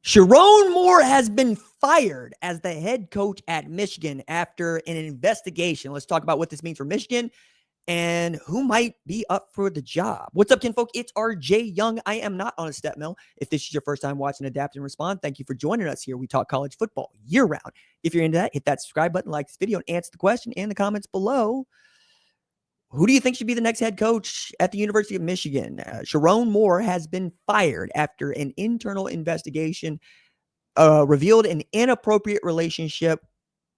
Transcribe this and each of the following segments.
Sherrone Moore has been fired as the head coach at Michigan after an investigation. Let's talk about what this means for Michigan and who might be up for the job. What's up, kinfolk? It's RJ Young. I am not on a step mill. If this is your first time watching Adapt and Respond, thank you for joining us here. We talk college football year round. If you're into that, hit that subscribe button, like this video, and answer the question in the comments below. Who do you think should be the next head coach at the University of Michigan? Sherrone Moore has been fired after an internal investigation revealed an inappropriate relationship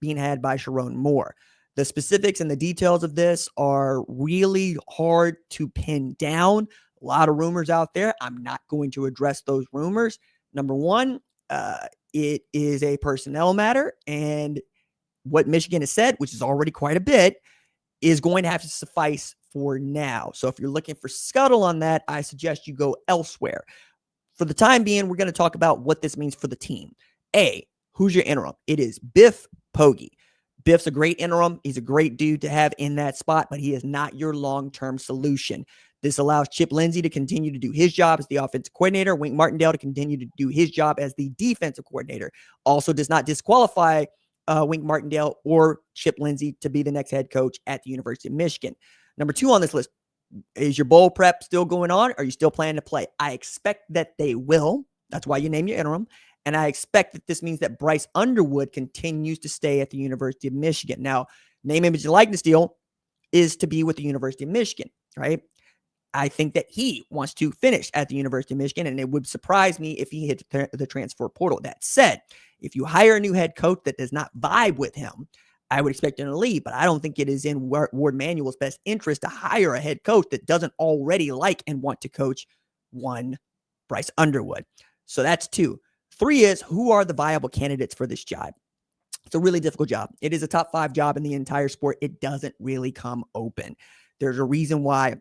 being had by Sherrone Moore. The specifics and the details of this are really hard to pin down. A lot of rumors out there. I'm not going to address those rumors. Number one, it is a personnel matter, and what Michigan has said, which is already quite a bit, is going to have to suffice for now. So if you're looking for scuttle on that, I suggest you go elsewhere. For the time being, we're going to talk about what this means for the team. A, who's your interim? It is Biff Poggi. Biff's a great interim. He's a great dude to have in that spot, but he is not your long-term solution. This allows Chip Lindsey to continue to do his job as the offensive coordinator, Wink Martindale to continue to do his job as the defensive coordinator. Also does not disqualify Wink Martindale or Chip Lindsey to be the next head coach at the University of Michigan. Number 2 on this list, is your bowl prep still going on? Are you still planning to play? I expect that they will. That's why you name your interim. And I expect that this means that Bryce Underwood continues to stay at the University of Michigan. Now, name, image, and likeness deal is to be with the University of Michigan, right? I think that he wants to finish at the University of Michigan, and it would surprise me if he hit the transfer portal. That said, if you hire a new head coach that does not vibe with him, I would expect him to leave, but I don't think it is in Ward Manuel's best interest to hire a head coach that doesn't already like and want to coach one Bryce Underwood. So that's 2. 3 is, who are the viable candidates for this job? It's a really difficult job. It is a top 5 job in the entire sport. It doesn't really come open. There's a reason why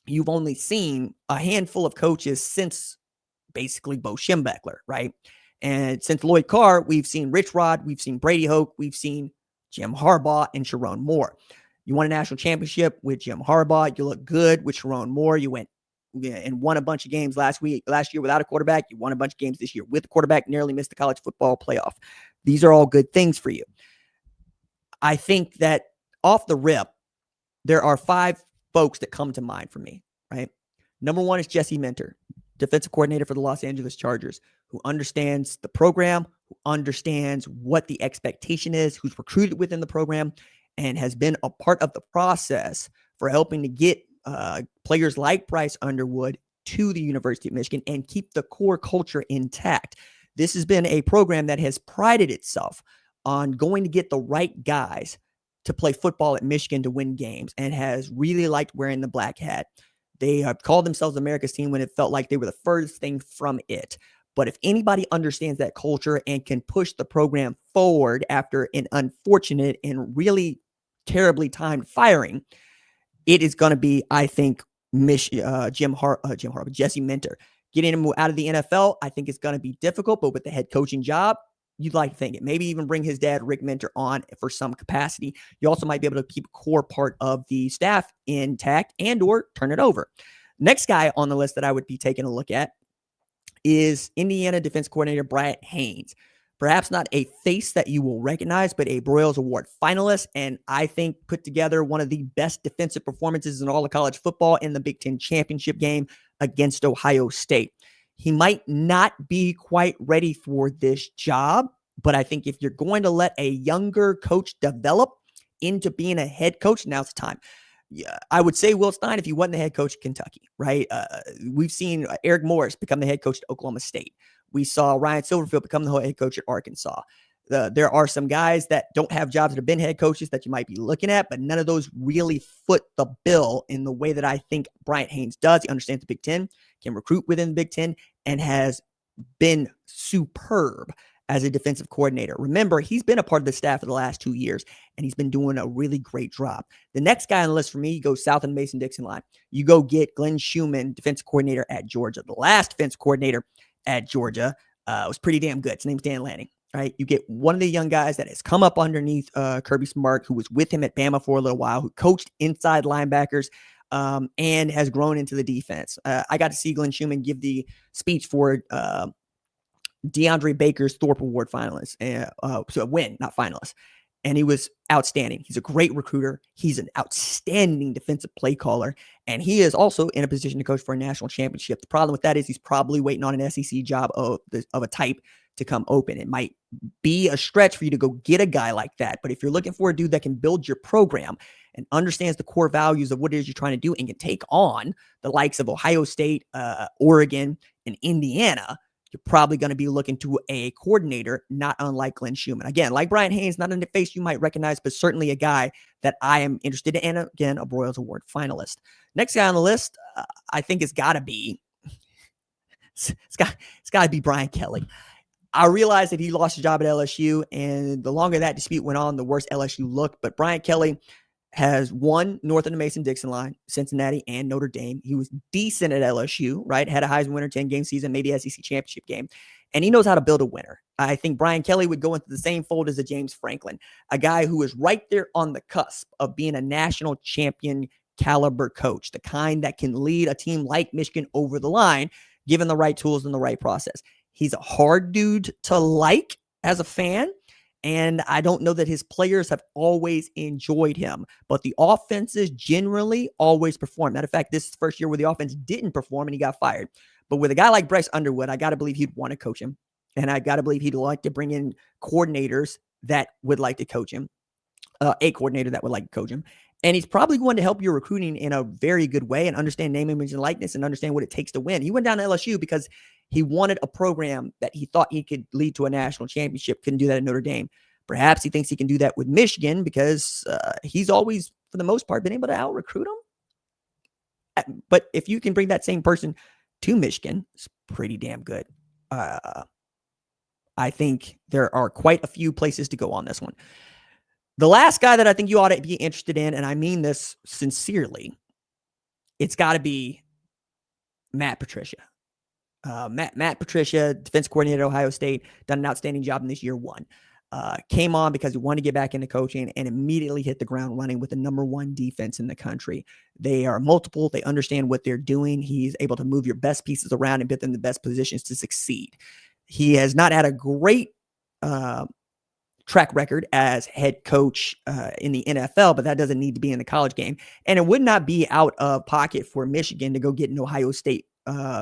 you've only seen a handful of coaches since basically Bo Schembechler, right? And since Lloyd Carr, we've seen Rich Rod, we've seen Brady Hoke, we've seen Jim Harbaugh and Sherrone Moore. You won a national championship with Jim Harbaugh. You look good with Sherrone Moore. You went and won a bunch of games last year without a quarterback. You won a bunch of games this year with a quarterback, nearly missed the college football playoff. These are all good things for you. I think that off the rip, there are 5 folks that come to mind for me, right? Number 1 is Jesse Minter, defensive coordinator for the Los Angeles Chargers, who understands the program, who understands what the expectation is, who's recruited within the program, and has been a part of the process for helping to get players like Bryce Underwood to the University of Michigan and keep the core culture intact. This has been a program that has prided itself on going to get the right guys to play football at Michigan to win games, and has really liked wearing the black hat. They have called themselves America's team when it felt like they were the furthest thing from it. But if anybody understands that culture and can push the program forward after an unfortunate and really terribly timed firing, it is going to be, I think, Jesse Minter. Getting him out of the NFL, I think it's going to be difficult, but with the head coaching job, you'd like to think it. Maybe even bring his dad, Rick Minter, on for some capacity. You also might be able to keep a core part of the staff intact and or turn it over. Next guy on the list that I would be taking a look at is Indiana defense coordinator Bryant Haynes. Perhaps not a face that you will recognize, but a Broyles Award finalist, and I think put together one of the best defensive performances in all of college football in the Big Ten championship game against Ohio State. He might not be quite ready for this job, but I think if you're going to let a younger coach develop into being a head coach, now's the time. Yeah, I would say Will Stein if he wasn't the head coach of Kentucky, right? We've seen Eric Morris become the head coach at Oklahoma State. We saw Ryan Silverfield become the head coach at Arkansas. There are some guys that don't have jobs that have been head coaches that you might be looking at, but none of those really foot the bill in the way that I think Bryant Haynes does. He understands the Big Ten, can recruit within the Big Ten, and has been superb as a defensive coordinator. Remember, he's been a part of the staff for the last 2 years, and he's been doing a really great job. The next guy on the list for me, you go south of the Mason-Dixon line. You go get Glenn Schumann, defensive coordinator at Georgia. The last defensive coordinator at Georgia was pretty damn good. His name's Dan Lanning. Right, you get one of the young guys that has come up underneath Kirby Smart, who was with him at Bama for a little while, who coached inside linebackers, and has grown into the defense. I got to see Glenn Schumann give the speech for DeAndre Baker's Thorpe Award finalist, so a win, not finalist. And he was outstanding. He's a great recruiter. He's an outstanding defensive play caller. And he is also in a position to coach for a national championship. The problem with that is he's probably waiting on an SEC job of a type to come open. It might be a stretch for you to go get a guy like that. But if you're looking for a dude that can build your program and understands the core values of what it is you're trying to do and can take on the likes of Ohio State, Oregon, and Indiana, you're probably going to be looking to a coordinator, not unlike Glenn Schumann. Again, like Bryant Haynes, not in the face you might recognize, but certainly a guy that I am interested in. And again, a Broyles Award finalist. Next guy on the list, I think it's got to be Brian Kelly. I realized that he lost his job at LSU, and the longer that dispute went on, the worse LSU looked. But Brian Kelly has won north of the Mason-Dixon line, Cincinnati and Notre Dame. He was decent at LSU, right? Had a Heisman winner, 10-game season, maybe SEC championship game. And he knows how to build a winner. I think Brian Kelly would go into the same fold as a James Franklin, a guy who is right there on the cusp of being a national champion caliber coach, the kind that can lead a team like Michigan over the line, given the right tools and the right process. He's a hard dude to like as a fan. And I don't know that his players have always enjoyed him, but the offenses generally always perform. Matter of fact, this is the first year where the offense didn't perform and he got fired. But with a guy like Bryce Underwood, I got to believe he'd want to coach him. And I got to believe he'd like to bring in coordinators that would like to coach him, a coordinator that would like to coach him. And he's probably going to help your recruiting in a very good way and understand name, image, and likeness and understand what it takes to win. He went down to LSU because he wanted a program that he thought he could lead to a national championship. Couldn't do that at Notre Dame. Perhaps he thinks he can do that with Michigan because he's always, for the most part, been able to out-recruit him. But if you can bring that same person to Michigan, it's pretty damn good. I think there are quite a few places to go on this one. The last guy that I think you ought to be interested in, and I mean this sincerely, it's got to be Matt Patricia. Matt Patricia, defense coordinator at Ohio State, done an outstanding job in this year one. Came on because he wanted to get back into coaching and immediately hit the ground running with the number one defense in the country. They are multiple. They understand what they're doing. He's able to move your best pieces around and put them in the best positions to succeed. He has not had a great track record as head coach in the NFL, but that doesn't need to be in the college game. And it would not be out of pocket for Michigan to go get an Ohio State,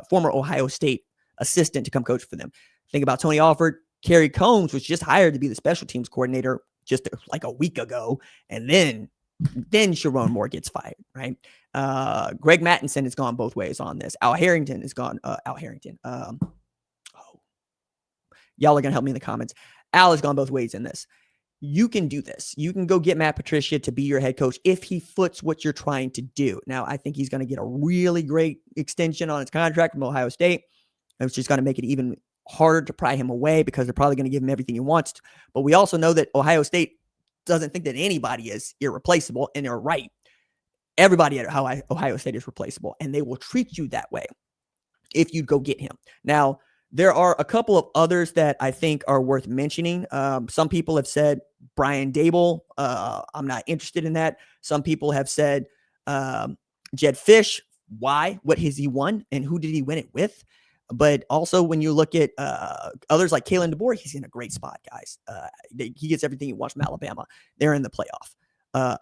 former Ohio State assistant to come coach for them. Think about Tony Alford. Kerry Combs was just hired to be the special teams coordinator just like a week ago. And then Sherrone Moore gets fired, right? Greg Mattinson has gone both ways on this. Al Harrington has gone, y'all are going to help me in the comments. Al has gone both ways in this. You can do this. You can go get Matt Patricia to be your head coach if he foots what you're trying to do. Now, I think he's going to get a really great extension on his contract from Ohio State. It's just going to make it even harder to pry him away because they're probably going to give him everything he wants. But we also know that Ohio State doesn't think that anybody is irreplaceable, and they're right. Everybody at Ohio State is replaceable, and they will treat you that way if you go get him. Now, there are a couple of others that I think are worth mentioning. Some people have said Brian Dable. I'm not interested in that. Some people have said Jed Fish. Why? What has he won? And who did he win it with? But also when you look at others like Kalen DeBoer, he's in a great spot, guys. He gets everything he wants from Alabama. They're in the playoff.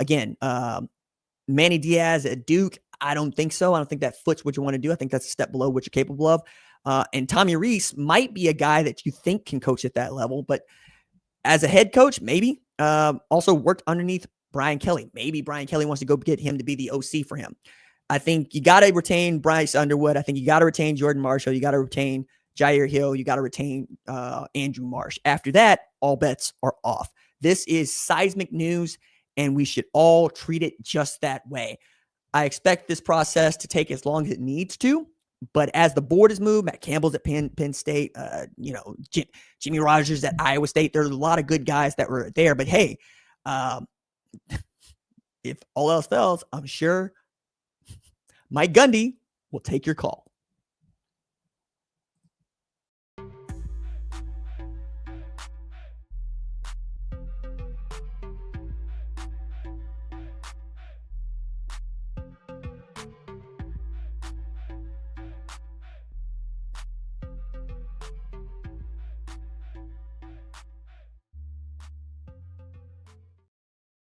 Again, Manny Diaz at Duke, I don't think so. I don't think that foots what you want to do. I think that's a step below what you're capable of. And Tommy Rees might be a guy that you think can coach at that level, but as a head coach, maybe. Also worked underneath Brian Kelly. Maybe Brian Kelly wants to go get him to be the OC for him. I think you got to retain Bryce Underwood. I think you got to retain Jordan Marshall. You got to retain Jair Hill. You got to retain Andrew Marsh. After that, all bets are off. This is seismic news, and we should all treat it just that way. I expect this process to take as long as it needs to. But as the board has moved, Matt Campbell's at Penn State, Jimmy Rogers at Iowa State. There's a lot of good guys that were there. But hey, if all else fails, I'm sure Mike Gundy will take your call.